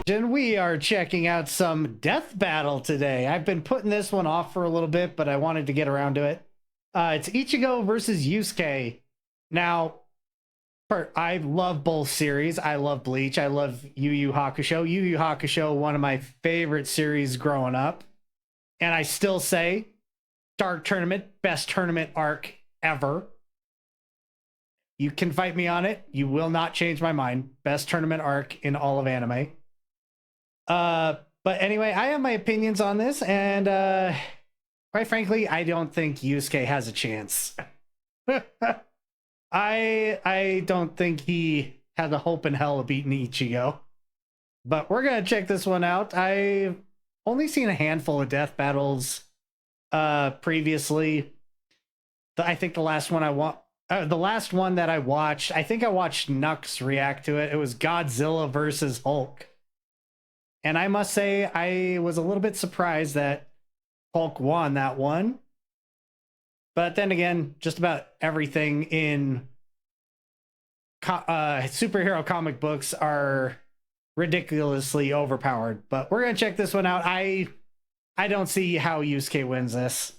And we are checking out some DeathBattle today. I've been putting this one off for a little bit, but I wanted to get around to it. It's Ichigo versus Yusuke. Now, I love both series. I love Bleach. I love Yu Yu Hakusho. Yu Yu Hakusho, one of my favorite series growing up. And I still say, Dark Tournament, best tournament arc ever. You can fight me on it. You will not change my mind. Best tournament arc in all of anime. But anyway, I have my opinions on this, and quite frankly, I don't think Yusuke has a chance. I don't think he has a hope in hell of beating Ichigo. But we're gonna check this one out. I've only seen a handful of death battles previously. I think the last one that I watched, I think I watched Nux react to it. It was Godzilla versus Hulk. And I must say, I was a little bit surprised that Hulk won that one. But then again, just about everything in superhero comic books are ridiculously overpowered. But we're going to check this one out. I don't see how Yusuke wins this.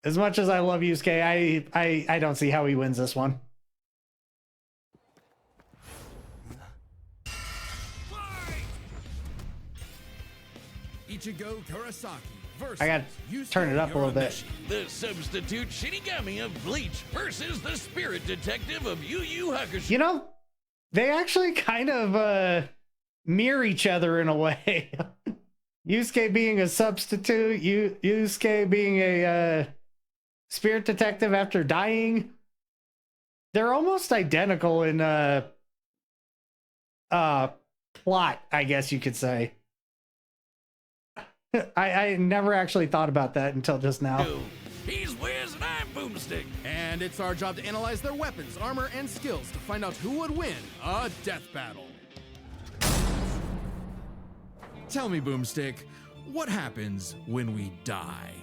As much as I love Yusuke, I don't see how he wins this one. Ichigo Kurosaki versus I gotta turn it up a little bit. The substitute Shinigami of Bleach versus the spirit detective of Yu Yu Hakusho. You know, they actually kind of mirror each other in a way. Yusuke being a substitute, Yusuke being a spirit detective after dying. They're almost identical in plot, I guess you could say. I never actually thought about that until just now. He's Wiz and I'm Boomstick. And it's our job to analyze their weapons, armor, and skills to find out who would win a death battle. Tell me, Boomstick, what happens when we die?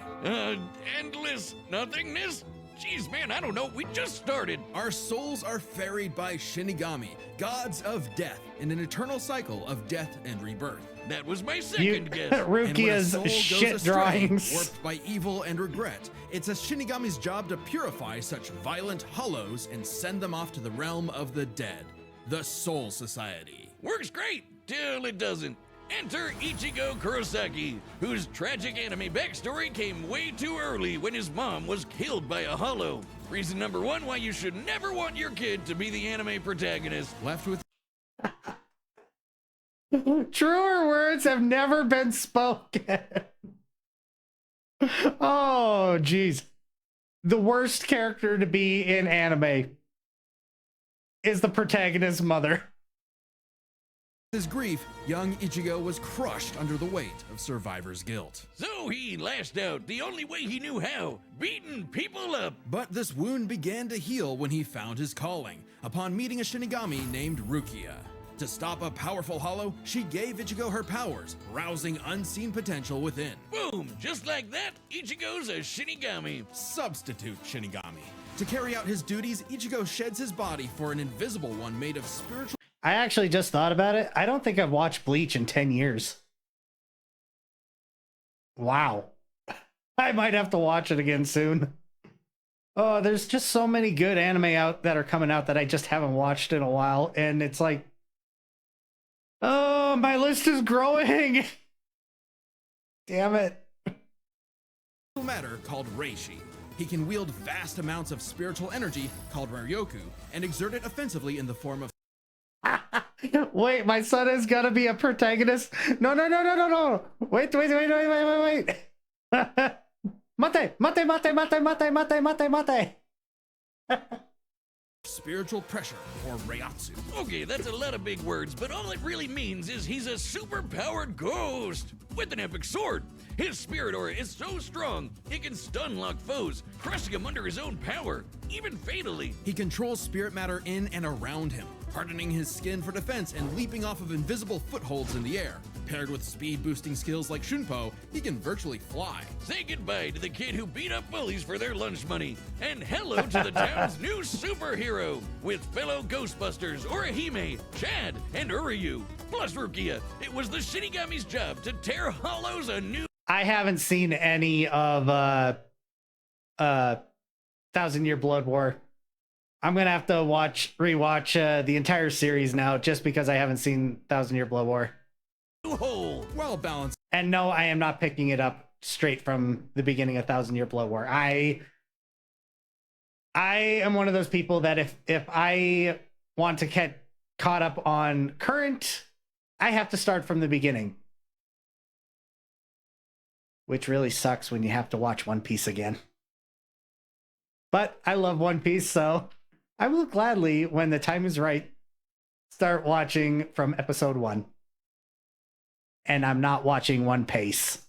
Endless nothingness? Jeez, man, I don't know. We just started. Our souls are ferried by Shinigami, gods of death, in an eternal cycle of death and rebirth. That was my second guess. Rukia's shit drawings. Warped by evil and regret, it's a Shinigami's job to purify such violent hollows and send them off to the realm of the dead, the Soul Society. Works great, till it doesn't. Enter Ichigo Kurosaki, whose tragic anime backstory came way too early when his mom was killed by a hollow. Reason number one why you should never want your kid to be the anime protagonist. Left with Truer words have never been spoken. Oh, geez. The worst character to be in anime is the protagonist's mother. his grief, young Ichigo was crushed under the weight of survivor's guilt. So he lashed out the only way he knew how, beating people up. But this wound began to heal when he found his calling, upon meeting a Shinigami named Rukia. To stop a powerful hollow, she gave Ichigo her powers, rousing unseen potential within. Boom! Just like that, Ichigo's a Shinigami. Substitute Shinigami. To carry out his duties, Ichigo sheds his body for an invisible one made of spiritual... I actually just thought about it. I don't think I've watched Bleach in 10 years. Wow. I might have to watch it again soon. Oh, there's just so many good anime out that are coming out that I just haven't watched in a while. And it's like, oh, my list is growing. Damn it. matter called Reishi. He can wield vast amounts of spiritual energy called Ryoku and exert it offensively in the form of... Wait, my son is gonna be a protagonist? No. Wait. Mate. Spiritual pressure, or Reiatsu. Okay, that's a lot of big words, but all it really means is he's a super-powered ghost with an epic sword. His spirit aura is so strong, it can stun-lock foes, crushing them under his own power, even fatally. He controls spirit matter in and around him, hardening his skin for defense and leaping off of invisible footholds in the air. Paired with speed-boosting skills like Shunpo, he can virtually fly. Say goodbye to the kid who beat up bullies for their lunch money, and hello to the town's new superhero, with fellow Ghostbusters Orihime, Chad, and Uryu. Plus Rukia, it was the Shinigami's job to tear Hollows a new... I haven't seen any of Thousand Year Blood War. I'm gonna have to rewatch the entire series now, just because I haven't seen Thousand Year Blood War. hole. Well balanced. And no, I am not picking it up straight from the beginning of Thousand Year Blood War. I am one of those people that if I want to get caught up on current, I have to start from the beginning. Which really sucks when you have to watch One Piece again. But I love One Piece, so I will gladly, when the time is right, start watching from episode 1. And I'm not watching One Piece.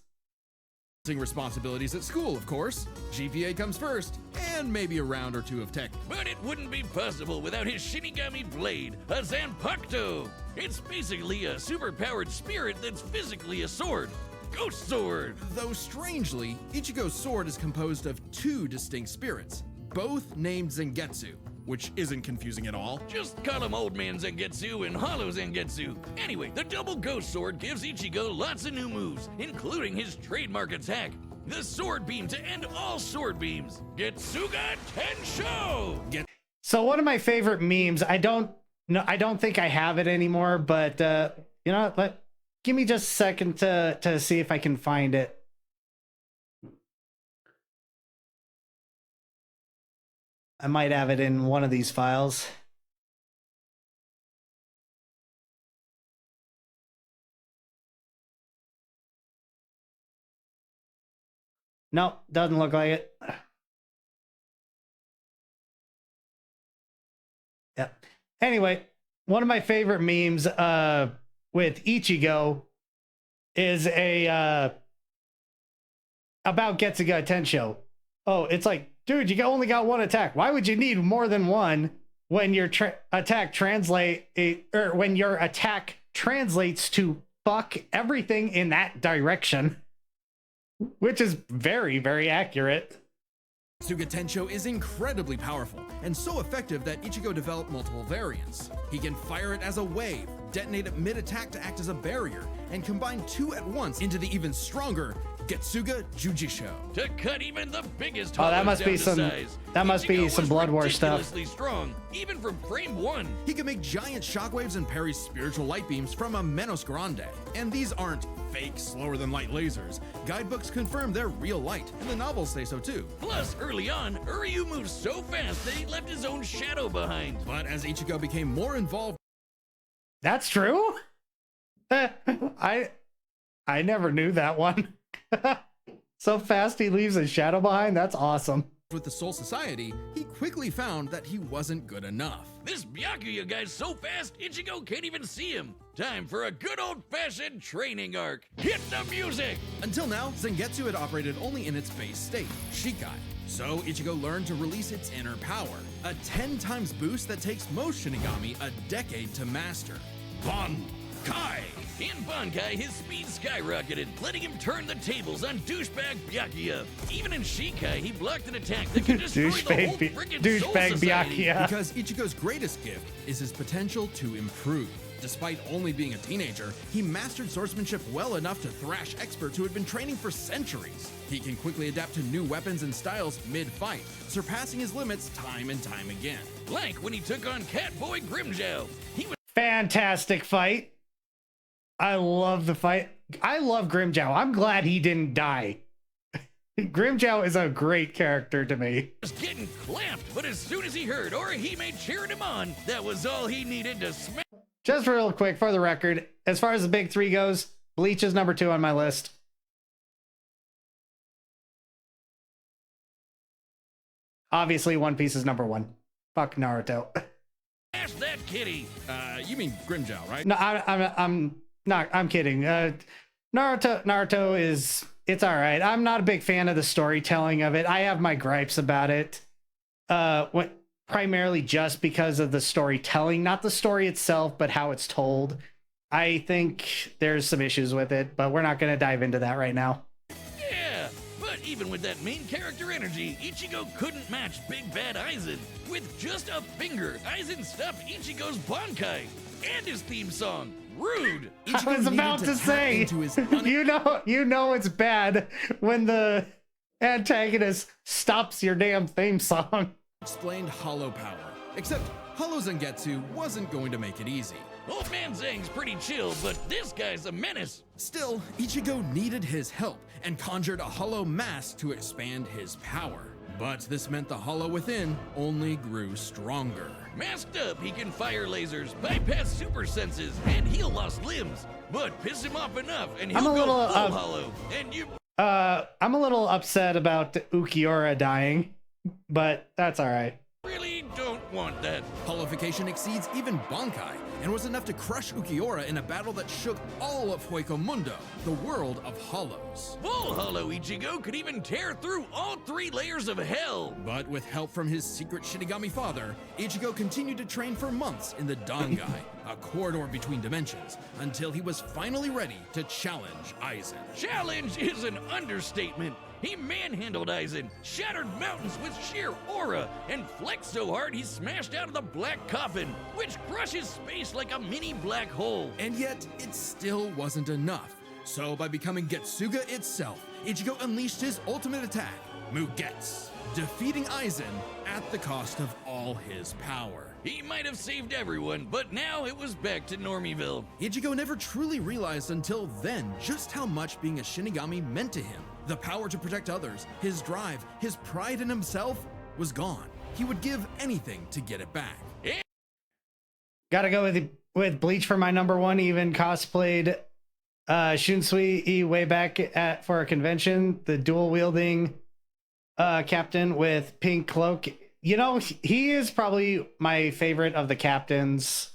Responsibilities at school, of course. GPA comes first, and maybe a round or two of tech. But it wouldn't be possible without his Shinigami blade, a Zanpakuto. It's basically a superpowered spirit that's physically a sword. Ghost Sword! Though strangely, Ichigo's sword is composed of 2 distinct spirits, both named Zangetsu, which isn't confusing at all. Just call him Old Man Zangetsu and Hollow Zangetsu. Anyway, the double Ghost Sword gives Ichigo lots of new moves, including his trademark attack, the Sword Beam to end all sword beams. Getsuga Tensho! So one of my favorite memes, I don't think I have it anymore, but you know what? Give me just a second to see if I can find it. I might have it in one of these files. Nope, doesn't look like it. Yep. Anyway, one of my favorite memes with Ichigo is a about Getsuga Tensho. Oh, it's like, dude, you only got 1 attack. Why would you need more than 1 when your attack when your attack translates to fuck everything in that direction? Which is very, very accurate. Getsuga Tensho is incredibly powerful, and so effective that Ichigo developed multiple variants. He can fire it as a wave, detonate it mid-attack to act as a barrier, and combine 2 at once into the even stronger Getsuga Jujisho. To cut even the biggest Oh, that hollows must down be to some size, that must be Ichigo some was Blood War stuff. ridiculously strong, even from frame 1. He can make giant shockwaves and parry spiritual light beams from a Menos Grande. And these aren't fake, slower-than-light lasers. Guidebooks confirm they're real light, and the novels say so too. Plus, early on, Uryu moved so fast that he left his own shadow behind. But as Ichigo became more involved... That's true? I never knew that one. So fast he leaves his shadow behind? That's awesome. with the Soul Society, he quickly found that he wasn't good enough. This Byakuya guy's so fast, Ichigo can't even see him. Time for a good old-fashioned training arc. Hit the music! Until now, Zangetsu had operated only in its base state, Shikai. So Ichigo learned to release its inner power, a 10 times boost that takes most Shinigami a decade to master. Bankai! In Bankai, his speed skyrocketed, letting him turn the tables on douchebag Byakuya. Even in Shikai, he blocked an attack that could destroy the whole frickin' Soul Society. Because Ichigo's greatest gift is his potential to improve. Despite only being a teenager, he mastered swordsmanship well enough to thrash experts who had been training for centuries. He can quickly adapt to new weapons and styles mid-fight, surpassing his limits time and time again. Like when he took on Catboy Grimmjow. He was Fantastic fight. I love the fight. I love Grimmjow. I'm glad he didn't die. Grimmjow is a great character to me. getting clamped, but as soon as he heard Orihime cheering him on, that was all he needed to smash. Just real quick, for the record, as far as the big three goes, Bleach is number 2 on my list. Obviously, One Piece is number 1. Fuck Naruto. Smash that kitty. You mean Grimmjow, right? No, I'm not. I'm kidding. Naruto is, it's all right. I'm not a big fan of the storytelling of it. I have my gripes about it. primarily just because of the storytelling, not the story itself, but how it's told. I think there's some issues with it, but we're not going to dive into that right now. Yeah, but even with that main character energy, Ichigo couldn't match Big Bad Aizen. With just a finger, Aizen stopped Ichigo's Bankai and his theme song. Rude! I was about to say, you know it's bad when the antagonist stops your damn theme song. Explained hollow power, except Hollow Zangetsu wasn't going to make it easy. Old Man Zang's pretty chill, but this guy's a menace. Still, Ichigo needed his help and conjured a hollow mask to expand his power. But this meant the hollow within only grew stronger. Masked up, he can fire lasers, bypass super senses, and heal lost limbs. But piss him off enough, and he'll go full hollow. And you... I'm a little upset about Ukiura dying, but that's all right. Really don't want that. Hollowification exceeds even Bankai, and was enough to crush Ukiura in a battle that shook all of Hueco Mundo, the world of hollows. Full Hollow Ichigo could even tear through all 3 layers of hell. But with help from his secret Shinigami father, Ichigo continued to train for months in the Dangai, a corridor between dimensions, until he was finally ready to challenge Aizen. Challenge is an understatement. He manhandled Aizen, shattered mountains with sheer aura, and flexed so hard he smashed out of the black coffin, which crushes space like a mini black hole. And yet, it still wasn't enough. So by becoming Getsuga itself, Ichigo unleashed his ultimate attack, Mugetsu, defeating Aizen at the cost of all his power. He might have saved everyone, but now it was back to Normieville. Ichigo never truly realized until then just how much being a Shinigami meant to him. The power to protect others, his drive, his pride in himself was gone. He would give anything to get it back. Gotta go with Bleach for my number 1. Even cosplayed Shunsui way back for a convention. The dual wielding captain with pink cloak. You know, he is probably my favorite of the captains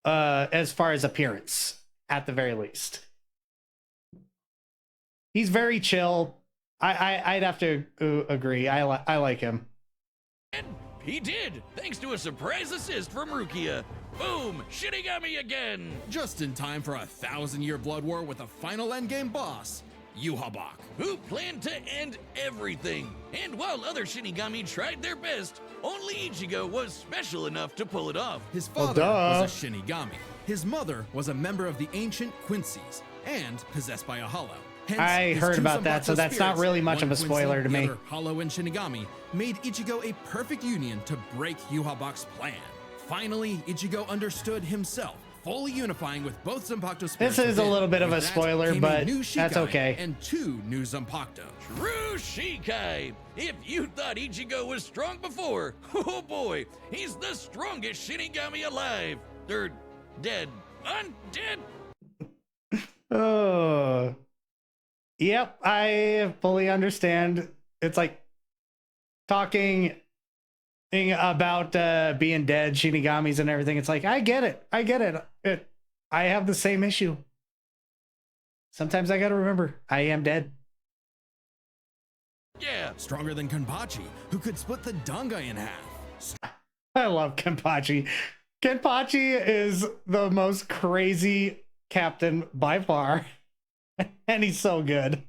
as far as appearance, at the very least. He's very chill. I'd have to agree. I like him. And he did, thanks to a surprise assist from Rukia. Boom! Shinigami again! Just in time for a 1,000-year blood war with a final endgame boss, Yhwach, who planned to end everything. And while other Shinigami tried their best, only Ichigo was special enough to pull it off. His father was a Shinigami. His mother was a member of the ancient Quincy's and possessed by a hollow. Hence, I heard about that, so that's not really much of a spoiler to me. Hollow and Shinigami made Ichigo a perfect union to break Yhwach's plan. Finally, Ichigo understood himself, fully unifying with both Zanpakuto spirits. This is a little bit of a spoiler, but that's okay. And 2 new Zanpakuto. True Shikai! If you thought Ichigo was strong before, oh boy, he's the strongest Shinigami alive. They're dead. Undead! Oh. Yep, I fully understand. It's like talking about being dead, Shinigamis and everything. It's like, I get it. I have the same issue. Sometimes I gotta remember, I am dead. Yeah. Stronger than Kenpachi, who could split the Dangai in half. I love Kenpachi. Kenpachi is the most crazy captain by far. And he's so good.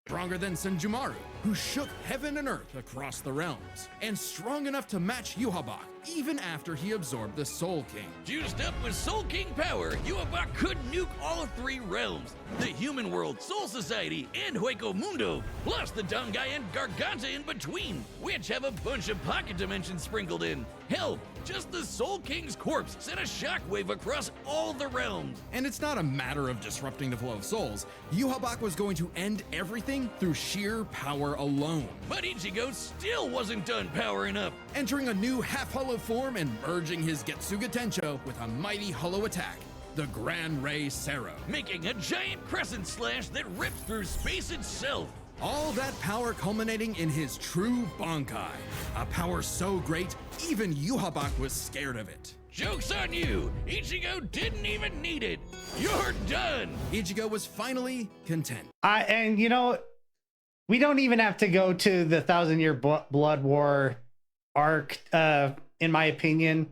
Stronger than Senjumaru, who shook heaven and earth across the realms. And strong enough to match Yhwach, even after he absorbed the Soul King. Juiced up with Soul King power, Yhwach could nuke all 3 realms. The human world, Soul Society, and Hueco Mundo, plus the Dangai and Garganta in between, which have a bunch of pocket dimensions sprinkled in. Hell, just the Soul King's corpse sent a shockwave across all the realms. And it's not a matter of disrupting the flow of souls. Yhwach was going to end everything through sheer power alone. But Ichigo still wasn't done powering up. Entering a new half-hollow form and merging his Getsuga Tencho with a mighty hollow attack, the Gran Ray Sero. Making a giant crescent slash that rips through space itself. All that power culminating in his true Bankai. A power so great, even Yhwach was scared of it. Joke's on you! Ichigo didn't even need it! You're done! Ichigo was finally content. And you know, we don't even have to go to the 1,000-year blood war arc, in my opinion,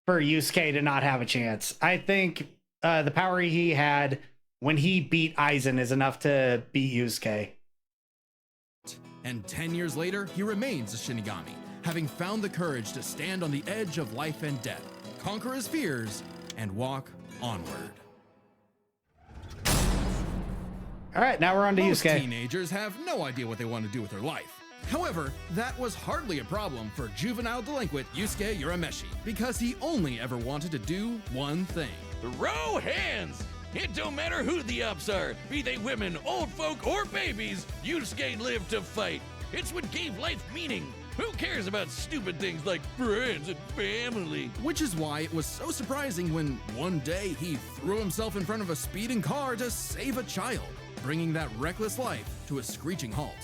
for Yusuke to not have a chance. I think the power he had when he beat Aizen is enough to beat Yusuke. And 10 years later, he remains a Shinigami, having found the courage to stand on the edge of life and death, conquer his fears, and walk onward. All right, now we're on to Most Yusuke. teenagers have no idea what they want to do with their life. However, that was hardly a problem for juvenile delinquent Yusuke Urameshi, because he only ever wanted to do one thing. Throw hands! It don't matter who the ops are, be they women, old folk, or babies, Yusuke lived to fight. It's what gave life meaning. Who cares about stupid things like friends and family? Which is why it was so surprising when one day he threw himself in front of a speeding car to save a child, bringing that reckless life to a screeching halt.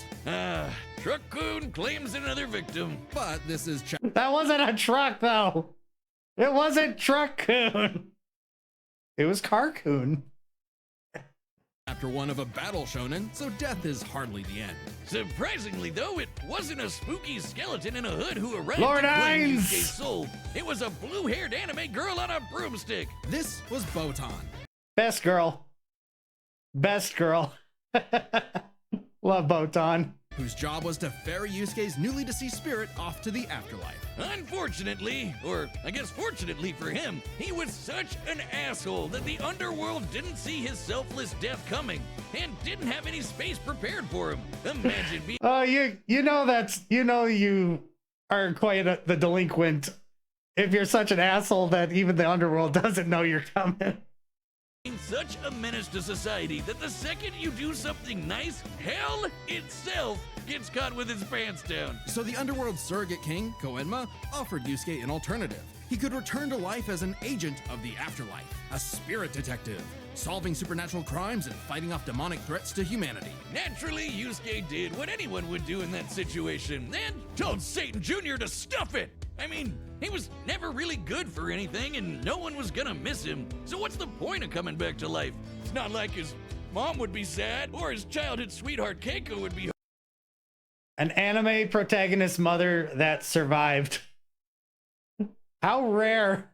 Truck-kun claims another victim. But this is That wasn't a truck, though. It wasn't Truck-kun. It was Car-kun. chapter 1 of a battle shonen, so death is hardly the end. Surprisingly, though, it wasn't a spooky skeleton in a hood who arrived Lord to claim Hines! Yusuke's soul. It was a blue-haired anime girl on a broomstick. This was Botan. Best girl. Best girl. Love Botan. Whose job was to ferry Yusuke's newly deceased spirit off to the afterlife. Unfortunately, or I guess fortunately for him, he was such an asshole that the underworld didn't see his selfless death coming and didn't have any space prepared for him. Imagine being Oh, you are quite the delinquent if you're such an asshole that even the underworld doesn't know you're coming. such a menace to society that the second you do something nice, hell itself gets caught with its pants down. So the underworld surrogate king, Koenma, offered Yusuke an alternative. He could return to life as an agent of the afterlife, a spirit detective, solving supernatural crimes and fighting off demonic threats to humanity. Naturally, Yusuke did what anyone would do in that situation, and told Satan Jr. to stuff it. I mean, he was never really good for anything, and no one was gonna miss him. So what's the point of coming back to life? It's not like his mom would be sad, or his childhood sweetheart Keiko would be An anime protagonist mother that survived. How rare.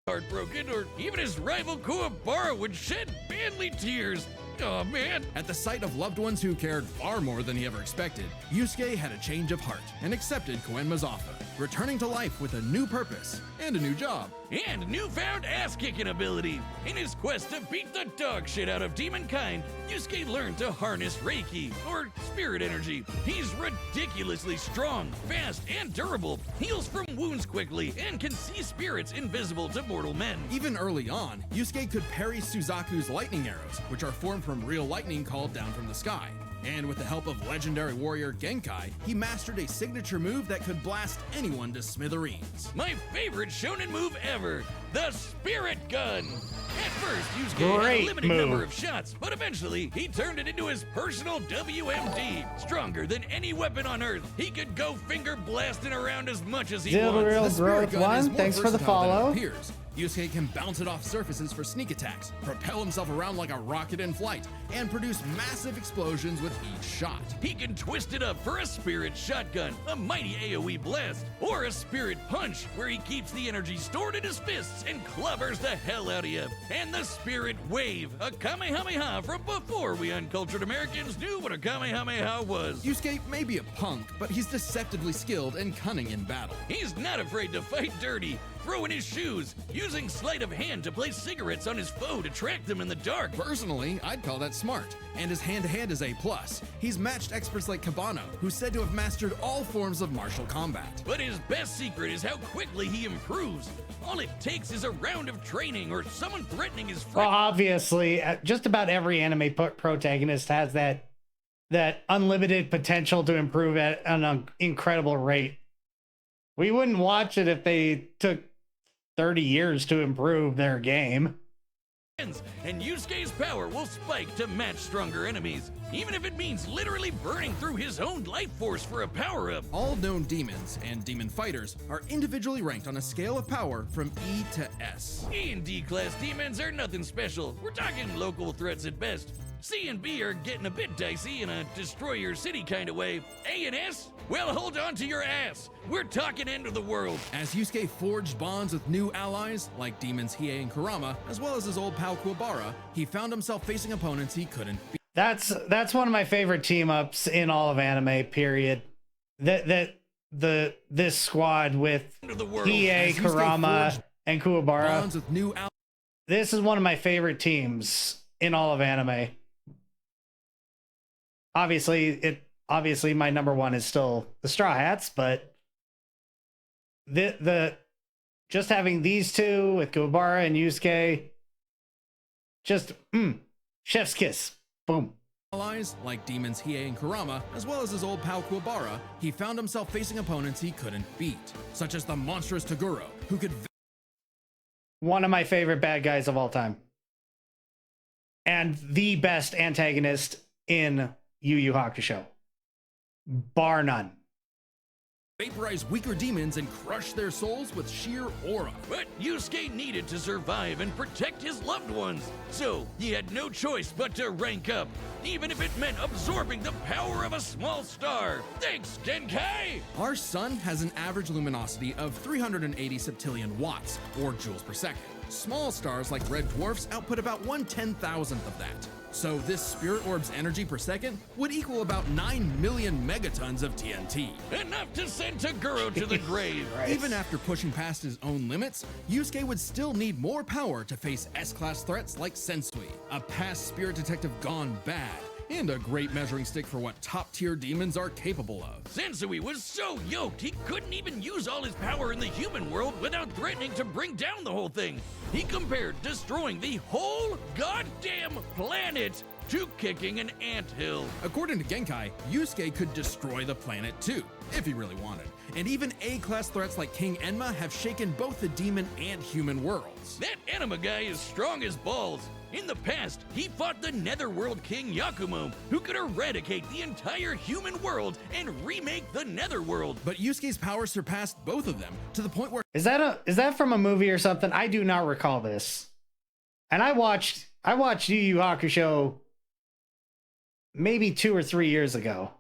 heartbroken, or even his rival Kuwabara would shed manly tears. Oh man. At the sight of loved ones who cared far more than he ever expected, Yusuke had a change of heart and accepted Koenma's offer, returning to life with a new purpose and a new job. And newfound ass-kicking ability. In his quest to beat the dog shit out of demonkind, Yusuke learned to harness Reiki, or spirit energy. He's ridiculously strong, fast, and durable, heals from wounds quickly, and can see spirits invisible to mortal men. Even early on, Yusuke could parry Suzaku's lightning arrows, which are formed from real lightning called down from the sky. And with the help of legendary warrior Genkai, he mastered a signature move that could blast anyone to smithereens. My favorite shonen move ever, the Spirit Gun. At first, Yusuke had Great a limited move. number of shots, but eventually he turned it into his personal WMD. Stronger than any weapon on Earth, he could go finger blasting around as much as he Still wants. real The Spirit growth Gun is one. more Thanks for the versatile than it follow. appears. Yusuke can bounce it off surfaces for sneak attacks, propel himself around like a rocket in flight, and produce massive explosions with each shot. He can twist it up for a Spirit Shotgun, a mighty AoE blast, or a Spirit Punch, where he keeps the energy stored in his fists and clobbers the hell out of you. And the Spirit Wave, a Kamehameha from before we uncultured Americans knew what a Kamehameha was. Yusuke may be a punk, but he's deceptively skilled and cunning in battle. He's not afraid to fight dirty, throwing his shoes, using sleight of hand to place cigarettes on his foe to track them in the dark. Personally, I'd call that smart. And his hand-to-hand is A+. He's matched experts like Kabano, who's said to have mastered all forms of martial combat. But his best secret is how quickly he improves. All it takes is a round of training or someone threatening his Well, friend. obviously, just about every anime protagonist has that unlimited potential to improve at an incredible rate. We wouldn't watch it if they took 30 years to improve their game. And Yusuke's power will spike to match stronger enemies, even if it means literally burning through his own life force for a power-up. All known demons and demon fighters are individually ranked on a scale of power from E to S. E and D class demons are nothing special. We're talking local threats at best. C and B are getting a bit dicey in a destroy your city kind of way. A and S? Well, hold on to your ass. We're talking end of the world. As Yusuke forged bonds with new allies, like demons Hiei and Kurama, as well as his old pal Kuwabara, he found himself facing opponents he couldn't beat. That's one of my favorite team ups in all of anime, period. This squad with Hiei, Kurama, and Kuwabara. Bonds with new This is one of my favorite teams in all of anime. Obviously my number one is still the Straw Hats, but the just having these two with Kuwabara and Yusuke, just chef's kiss. Boom. Allies, like demons Hiei and Kurama, as well as his old pal Kuwabara, he found himself facing opponents he couldn't beat, such as the monstrous Toguro, who could one of my favorite bad guys of all time. And the best antagonist in Yu Yu Hakusho. Bar none. vaporize weaker demons and crush their souls with sheer aura. But Yusuke needed to survive and protect his loved ones, so he had no choice but to rank up, even if it meant absorbing the power of a small star. Thanks, Genkai! Our sun has an average luminosity of 380 septillion watts, or joules per second. Small stars like red dwarfs output about 1/10,000th of that. So this spirit orb's energy per second would equal about 9 million megatons of TNT. Enough to send Toguro to the grave. Right. Even after pushing past his own limits, Yusuke would still need more power to face S-class threats like Sensui, a past spirit detective gone bad, and a great measuring stick for what top-tier demons are capable of. Sensui was so yoked he couldn't even use all his power in the human world without threatening to bring down the whole thing. He compared destroying the whole goddamn planet to kicking an anthill. According to Genkai, Yusuke could destroy the planet too, if he really wanted. And even A-class threats like King Enma have shaken both the demon and human worlds. That Enema guy is strong as balls. In the past, he fought the Netherworld King Yakumo, who could eradicate the entire human world and remake the Netherworld. But Yusuke's power surpassed both of them to the point where Is that from a movie or something? I do not recall this. And I watched Yu Yu Hakusho maybe 2 or 3 years ago.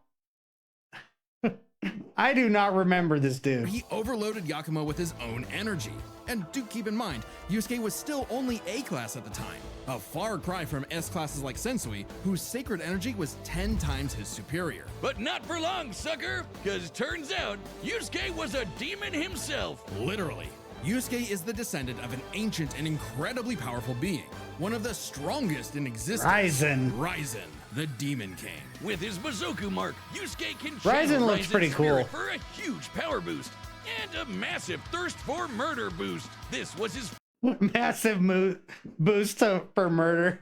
I do not remember this dude. he overloaded Yakumo with his own energy. And do keep in mind, Yusuke was still only A-class at the time, a far cry from S-classes like Sensui, whose sacred energy was 10 times his superior. But not for long, sucker, because turns out Yusuke was a demon himself. Literally. Yusuke is the descendant of an ancient and incredibly powerful being, one of the strongest in existence. Ryzen, the Demon King. With his Mizoku mark, Yusuke can Ryzen channel looks Ryzen's pretty spirit cool. for a huge power boost and a massive thirst for murder boost. This was his Massive boost for murder.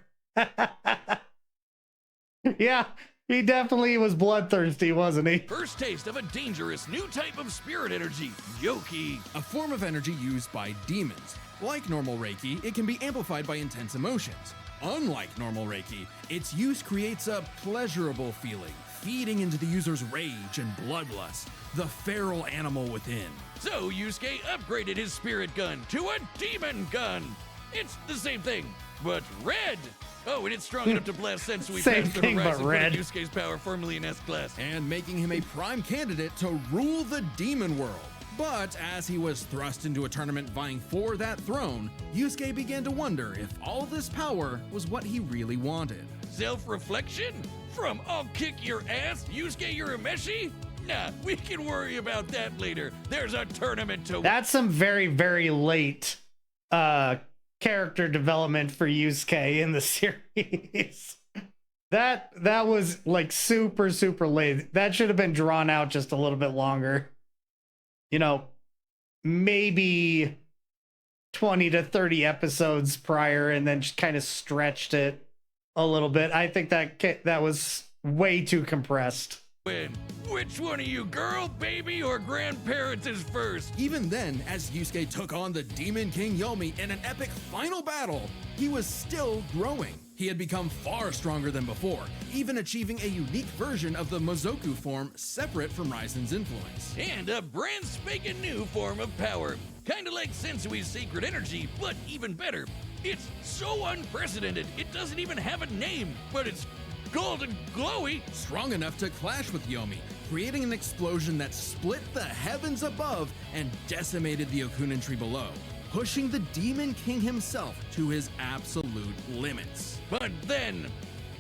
Yeah, he definitely was bloodthirsty, wasn't he? first taste of a dangerous new type of spirit energy, Yoki. A form of energy used by demons. Like normal Reiki, it can be amplified by intense emotions. Unlike normal Reiki, its use creates a pleasurable feeling, feeding into the user's rage and bloodlust, the feral animal within. So Yusuke upgraded his spirit gun to a demon gun. It's the same thing, but red. Oh, and it's strong enough to blast Sensui Same past the thing, but horizon, red. putting Yusuke's power firmly in S-class. And making him a prime candidate to rule the demon world. But as he was thrust into a tournament vying for that throne, Yusuke began to wonder if all this power was what he really wanted. Self-reflection? From I'll kick your ass, Yusuke Urameshi? Nah, we can worry about that later. There's a tournament to That's some very, very late character development for Yusuke in the series. That was like super, super late. That should have been drawn out just a little bit longer. You know, maybe 20 to 30 episodes prior, and then just kind of stretched it a little bit. I think that was way too compressed. win. Which one of you, girl, baby, or grandparents is first? Even then, as Yusuke took on the Demon King Yomi in an epic final battle, he was still growing. He had become far stronger than before, even achieving a unique version of the Mizoku form separate from Ryzen's influence. And a brand spanking new form of power. Kinda like Sensui's sacred energy, but even better. It's so unprecedented, it doesn't even have a name, but it's golden glowy. Strong enough to clash with Yomi, creating an explosion that split the heavens above and decimated the Okunin tree below, pushing the Demon King himself to his absolute limits. But then,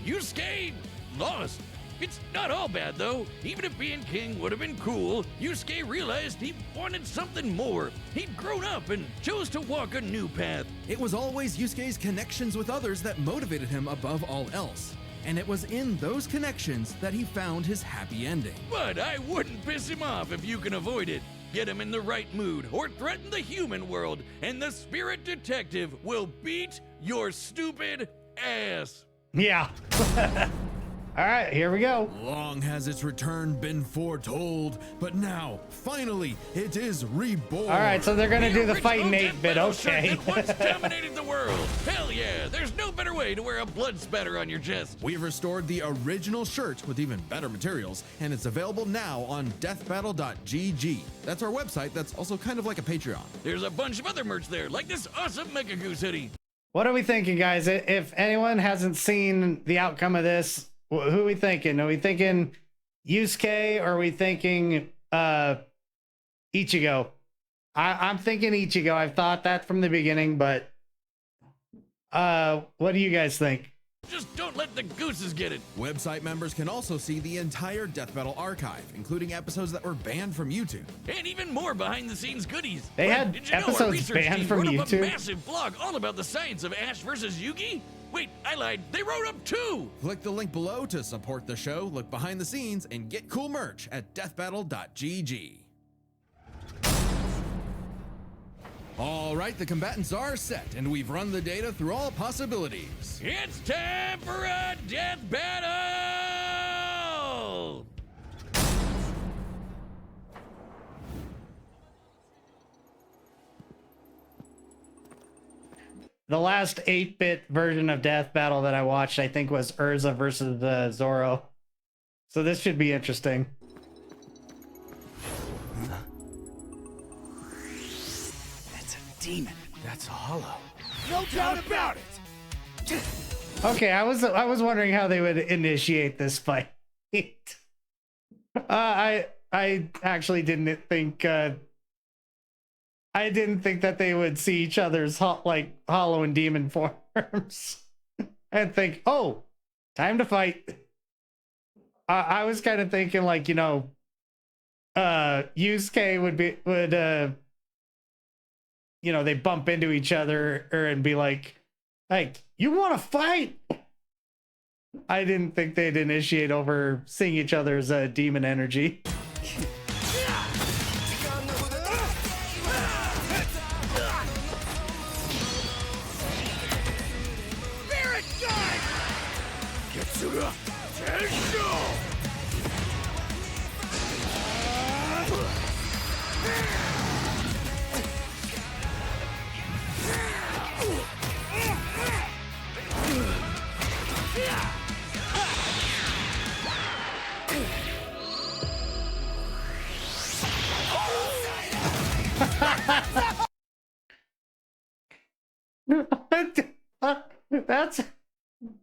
Yusuke lost. It's not all bad though. Even if being king would have been cool, Yusuke realized he wanted something more. He'd grown up and chose to walk a new path. It was always Yusuke's connections with others that motivated him above all else. And it was in those connections that he found his happy ending. But I wouldn't piss him off if you can avoid it. Get him in the right mood or threaten the human world, and the spirit detective will beat your stupid ass. Yeah. All right, here we go. Long has its return been foretold, but now, finally, it is reborn. All right, so they're gonna do the original fighting DeathBattle 8-bit. shirt Okay. that once dominated the world. Hell yeah, there's no better way to wear a blood spatter on your chest. We've restored the original shirt with even better materials, and it's available now on deathbattle.gg. That's our website that's also kind of like a Patreon. There's a bunch of other merch there, like this awesome Mega Goose hoodie. What are we thinking, guys? If anyone hasn't seen the outcome of this, who are we thinking? Are we thinking Yusuke or are we thinking Ichigo? I'm thinking Ichigo. I've thought that from the beginning, but what do you guys think? Just don't let the gooses get it. Website members can also see the entire Death Battle archive, including episodes that were banned from YouTube. And even more behind-the-scenes goodies. They had Did you know our episodes research banned team from wrote up YouTube? a massive blog all about the science of Ash versus Yugi? Wait, I lied. They wrote up 2. Click the link below to support the show, look behind the scenes, and get cool merch at deathbattle.gg. All right, the combatants are set, and we've run the data through all possibilities. It's time for a death battle! The last 8-bit version of Death Battle that I watched, I think, was Urza versus Zoro. So this should be interesting. That's a demon. That's a hollow. No doubt about it. Okay, I was wondering how they would initiate this fight. I actually didn't think that they would see each other's hollow and demon forms and think, oh, time to fight. I was kind of thinking like, you know, Yusuke would you know, they bump into each other and be like, you want to fight? I didn't think they'd initiate over seeing each other's demon energy.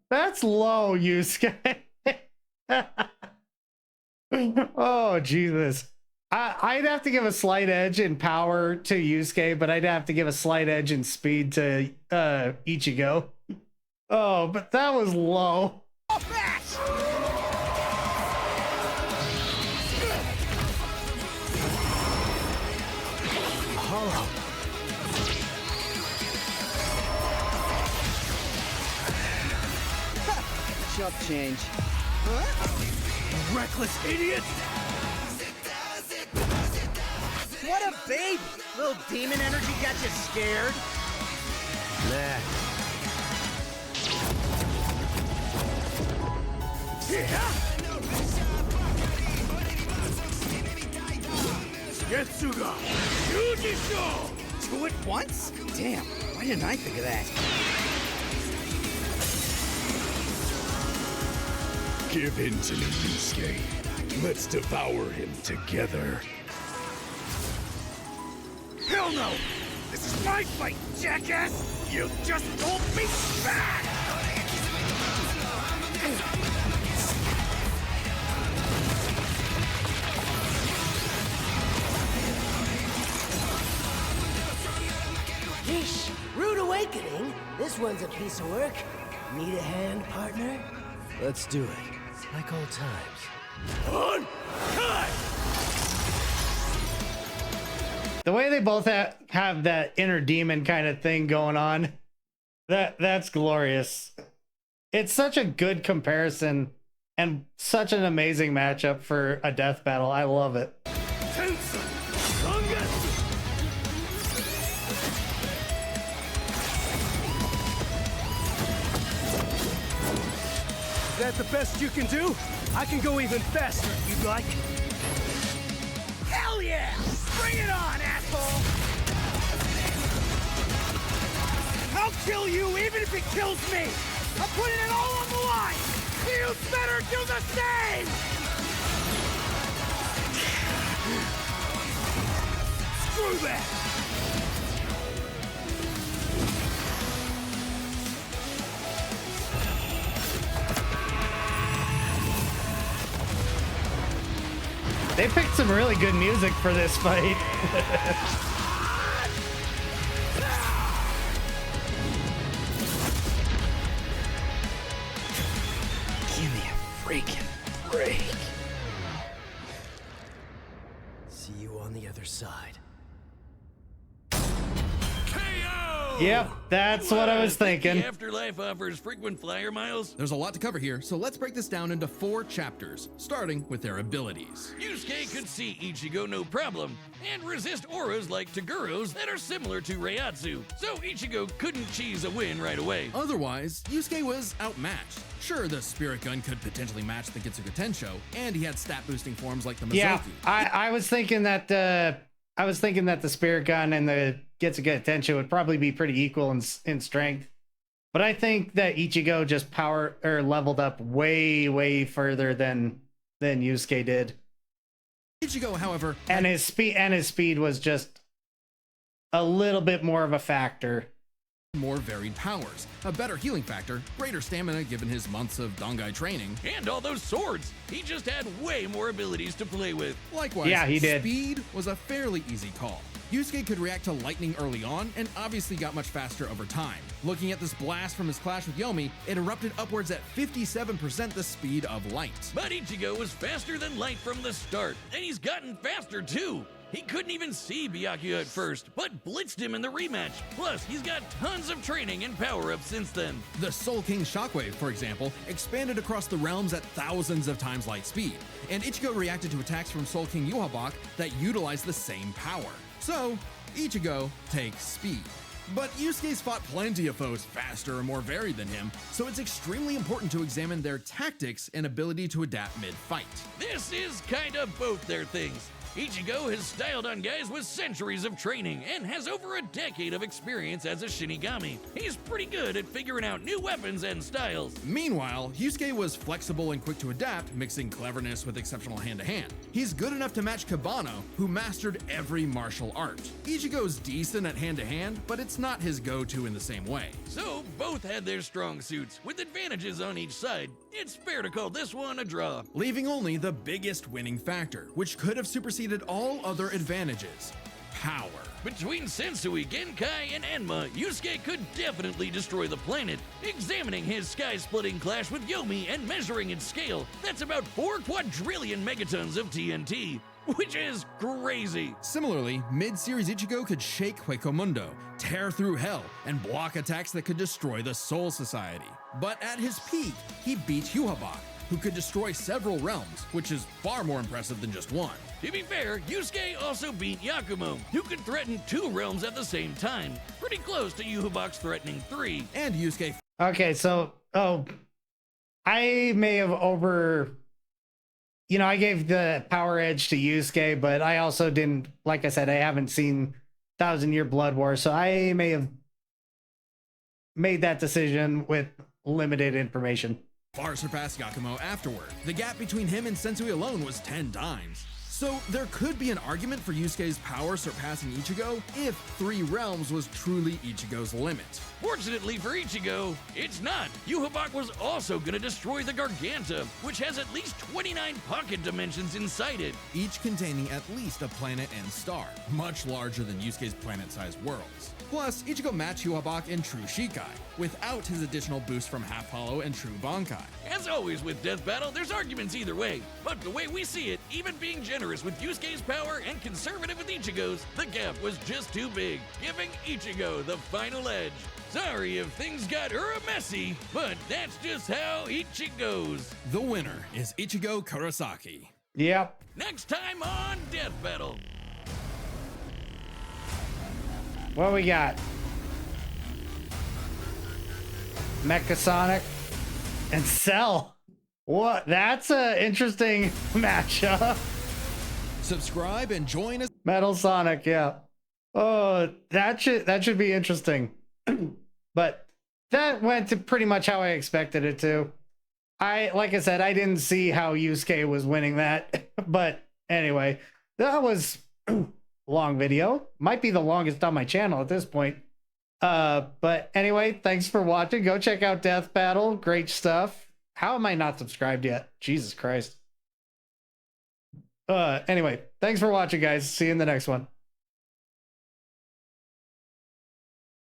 That's low, Yusuke. Oh, Jesus. I'd have to give a slight edge in power to Yusuke, but I'd have to give a slight edge in speed to Ichigo. Oh, but that was low. Hollow. Chump change. Huh? Reckless idiot! What a baby! Little demon energy got you scared? Nah. Getsuga! Yujisho! 2 at once? Damn, why didn't I think of that? Give in to me, Yusuke. Let's devour him together. Hell no! This is my fight, jackass! You just hold me back! Yeesh, rude awakening. This one's a piece of work. Need a hand, partner? Let's do it, like old times. On! Cut! The way they both have that inner demon kind of thing going on, that's glorious. It's such a good comparison and such an amazing matchup for a death battle. I love it. Tensa! Strongest! Is that the best you can do? I can go even faster if you'd like. Hell yeah! Bring it on, asshole! I'll kill you even if it kills me! I'm putting it all on the line! You better do the same! Screw that! They picked some really good music for this fight. Give me a freaking break. See you on the other side. Yep, that's what I was thinking. The afterlife offers frequent flyer miles. There's a lot to cover here, so let's break this down into 4 chapters, starting with their abilities. Yusuke could see Ichigo no problem, and resist auras like Taguro's that are similar to Reiatsu, so Ichigo couldn't cheese a win right away. Otherwise, Yusuke was outmatched. Sure, the Spirit Gun could potentially match the Getsuga Tensho, and he had stat-boosting forms like the Mizoku. Yeah, I was thinking that the Spirit Gun and the Getsuga Tensho would probably be pretty equal in strength. But I think that Ichigo just leveled up way further than Yusuke did. Ichigo, however, And his speed was just a little bit more of a factor. more varied powers, a better healing factor, greater stamina given his months of Dongai training. And all those swords! He just had way more abilities to play with. Likewise, Yeah, he did. Speed was a fairly easy call. Yusuke could react to lightning early on, and obviously got much faster over time. Looking at this blast from his clash with Yomi, it erupted upwards at 57% the speed of light. But Ichigo was faster than light from the start, and he's gotten faster too! He couldn't even see Byakuya at first, but blitzed him in the rematch. Plus, he's got tons of training and power-ups since then. The Soul King Shockwave, for example, expanded across the realms at thousands of times light speed, and Ichigo reacted to attacks from Soul King Yuhabak that utilized the same power. So, Ichigo takes speed. But Yusuke's fought plenty of foes faster or more varied than him, so it's extremely important to examine their tactics and ability to adapt mid-fight. This is kind of both their things. Ichigo has styled on guys with centuries of training and has over a decade of experience as a Shinigami. He's pretty good at figuring out new weapons and styles. Meanwhile, Yusuke was flexible and quick to adapt, mixing cleverness with exceptional hand-to-hand. He's good enough to match Kabano, who mastered every martial art. Ichigo's decent at hand-to-hand, but it's not his go-to in the same way. So, both had their strong suits, with advantages on each side. It's fair to call this one a draw. Leaving only the biggest winning factor, which could have superseded all other advantages: power. Between Sensui, Genkai, and Enma, Yusuke could definitely destroy the planet. Examining his sky-splitting clash with Yomi and measuring its scale, that's about 4 quadrillion megatons of TNT, which is crazy. Similarly, mid-series Ichigo could shake Huecomundo, tear through hell, and block attacks that could destroy the Soul Society. But at his peak, he beat Yuhabak, who could destroy several realms, which is far more impressive than just one. To be fair, Yusuke also beat Yakumo, who could threaten 2 realms at the same time, pretty close to Yuhabak's threatening 3. And Yusuke Okay, so I may have I gave the power edge to Yusuke, but I also didn't, like I said, I haven't seen Thousand Year Blood War, so I may have made that decision with limited information. far surpassed Yakumo afterward. The gap between him and Sensui alone was 10 times. So there could be an argument for Yusuke's power surpassing Ichigo if 3 realms was truly Ichigo's limit. Fortunately for Ichigo, it's not. Yuhabak was also gonna destroy the Garganta, which has at least 29 pocket dimensions inside it. Each containing at least a planet and star, much larger than Yusuke's planet-sized worlds. Plus, Ichigo matched Yuhabak in True Shikai, without his additional boost from Half Hollow and True Bankai. As always with Death Battle, there's arguments either way, but the way we see it, even being generous with Yusuke's power and conservative with Ichigo's, the gap was just too big, giving Ichigo the final edge. Sorry if things got messy, but that's just how Ichi goes. The winner is Ichigo Kurosaki. Yep. Next time on Death Battle. What we got? Mechasonic and Cell. What? That's an interesting matchup. Subscribe and join us. Metal Sonic, yeah. Oh, that should be interesting. But that went to pretty much how I expected it to. Like I said, I didn't see how Yusuke was winning that. But anyway, that was a long video. Might be the longest on my channel at this point. But anyway, thanks for watching. Go check out Death Battle. Great stuff. How am I not subscribed yet? Jesus Christ. Anyway, thanks for watching, guys. See you in the next one.